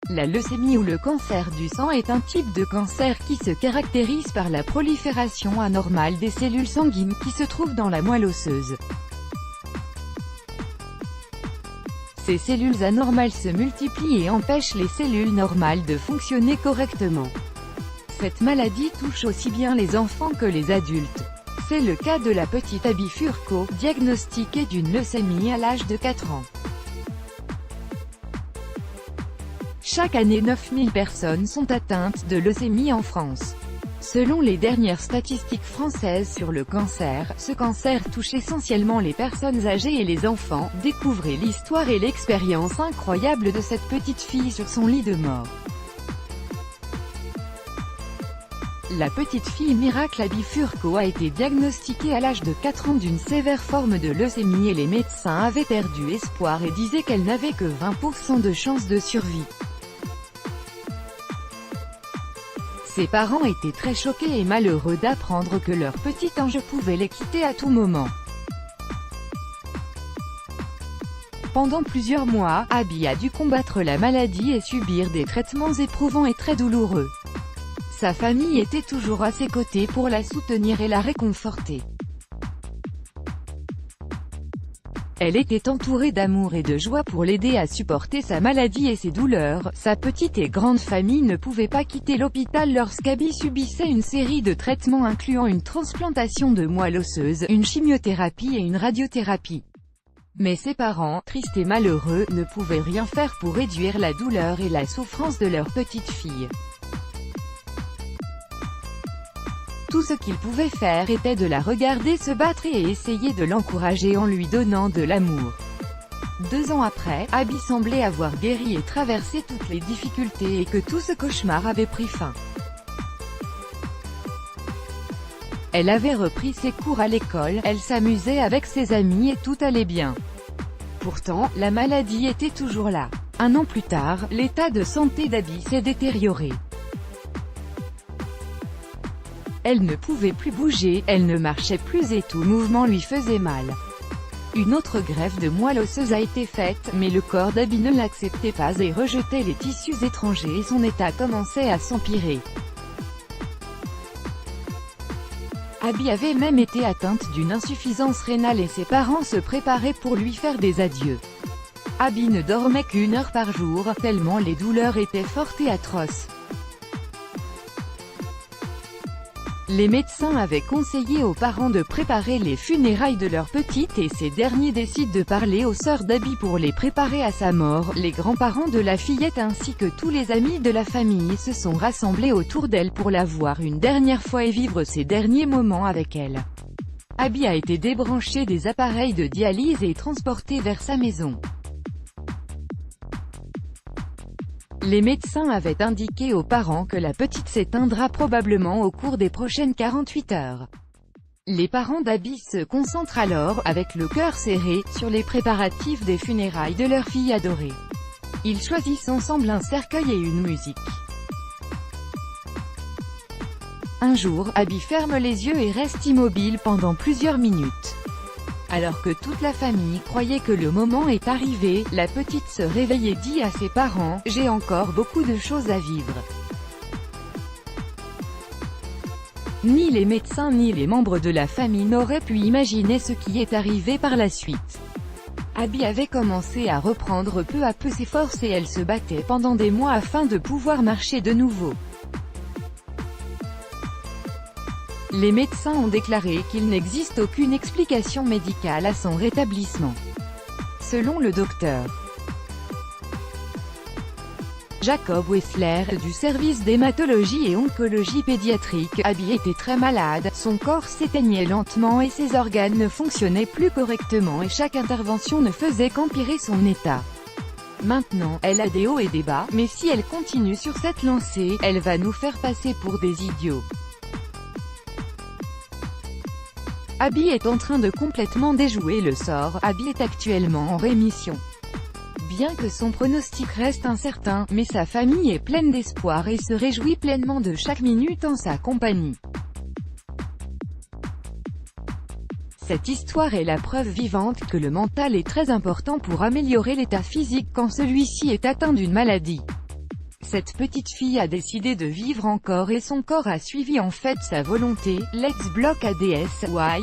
La leucémie ou le cancer du sang est un type de cancer qui se caractérise par la prolifération anormale des cellules sanguines qui se trouvent dans la moelle osseuse. Ces cellules anormales se multiplient et empêchent les cellules normales de fonctionner correctement. Cette maladie touche aussi bien les enfants que les adultes. C'est le cas de la petite Abby Furco, diagnostiquée d'une leucémie à l'âge de 4 ans. Chaque année 9000 personnes sont atteintes de leucémie en France. Selon les dernières statistiques françaises sur le cancer, ce cancer touche essentiellement les personnes âgées et les enfants. Découvrez l'histoire et l'expérience incroyable de cette petite fille sur son lit de mort. La petite fille miracle Abby Furco a été diagnostiquée à l'âge de 4 ans d'une sévère forme de leucémie et les médecins avaient perdu espoir et disaient qu'elle n'avait que 20% de chance de survie. Ses parents étaient très choqués et malheureux d'apprendre que leur petit ange pouvait les quitter à tout moment. Pendant plusieurs mois, Abby a dû combattre la maladie et subir des traitements éprouvants et très douloureux. Sa famille était toujours à ses côtés pour la soutenir et la réconforter. Elle était entourée d'amour et de joie pour l'aider à supporter sa maladie et ses douleurs. Sa petite et grande famille ne pouvait pas quitter l'hôpital lorsqu'Abby subissait une série de traitements incluant une transplantation de moelle osseuse, une chimiothérapie et une radiothérapie. Mais ses parents, tristes et malheureux, ne pouvaient rien faire pour réduire la douleur et la souffrance de leur petite fille. Tout ce qu'ils pouvaient faire était de la regarder se battre et essayer de l'encourager en lui donnant de l'amour. 2 ans après, Abby semblait avoir guéri et traversé toutes les difficultés et que tout ce cauchemar avait pris fin. Elle avait repris ses cours à l'école, elle s'amusait avec ses amis et tout allait bien. Pourtant, la maladie était toujours là. 1 an plus tard, l'état de santé d'Abby s'est détérioré. Elle ne pouvait plus bouger, elle ne marchait plus et tout mouvement lui faisait mal. Une autre greffe de moelle osseuse a été faite, mais le corps d'Abby ne l'acceptait pas et rejetait les tissus étrangers et son état commençait à s'empirer. Abby avait même été atteinte d'une insuffisance rénale et ses parents se préparaient pour lui faire des adieux. Abby ne dormait qu'1 heure par jour, tellement les douleurs étaient fortes et atroces. Les médecins avaient conseillé aux parents de préparer les funérailles de leur petite et ces derniers décident de parler aux sœurs d'Abby pour les préparer à sa mort. Les grands-parents de la fillette ainsi que tous les amis de la famille se sont rassemblés autour d'elle pour la voir une dernière fois et vivre ses derniers moments avec elle. Abby a été débranchée des appareils de dialyse et transportée vers sa maison. Les médecins avaient indiqué aux parents que la petite s'éteindra probablement au cours des prochaines 48 heures. Les parents d'Abby se concentrent alors, avec le cœur serré, sur les préparatifs des funérailles de leur fille adorée. Ils choisissent ensemble un cercueil et une musique. Un jour, Abby ferme les yeux et reste immobile pendant plusieurs minutes. Alors que toute la famille croyait que le moment est arrivé, la petite se réveille et dit à ses parents « J'ai encore beaucoup de choses à vivre ». Ni les médecins ni les membres de la famille n'auraient pu imaginer ce qui est arrivé par la suite. Abby avait commencé à reprendre peu à peu ses forces et elle se battait pendant des mois afin de pouvoir marcher de nouveau. Les médecins ont déclaré qu'il n'existe aucune explication médicale à son rétablissement. Selon le docteur Jacob Wessler, du service d'hématologie et oncologie pédiatrique, Abby était très malade, son corps s'éteignait lentement et ses organes ne fonctionnaient plus correctement et chaque intervention ne faisait qu'empirer son état. Maintenant, elle a des hauts et des bas, mais si elle continue sur cette lancée, elle va nous faire passer pour des idiots. Abby est en train de complètement déjouer le sort. Abby est actuellement en rémission. Bien que son pronostic reste incertain, mais sa famille est pleine d'espoir et se réjouit pleinement de chaque minute en sa compagnie. Cette histoire est la preuve vivante que le mental est très important pour améliorer l'état physique quand celui-ci est atteint d'une maladie. Cette petite fille a décidé de vivre encore et son corps a suivi en fait sa volonté. Let's block ADS, why?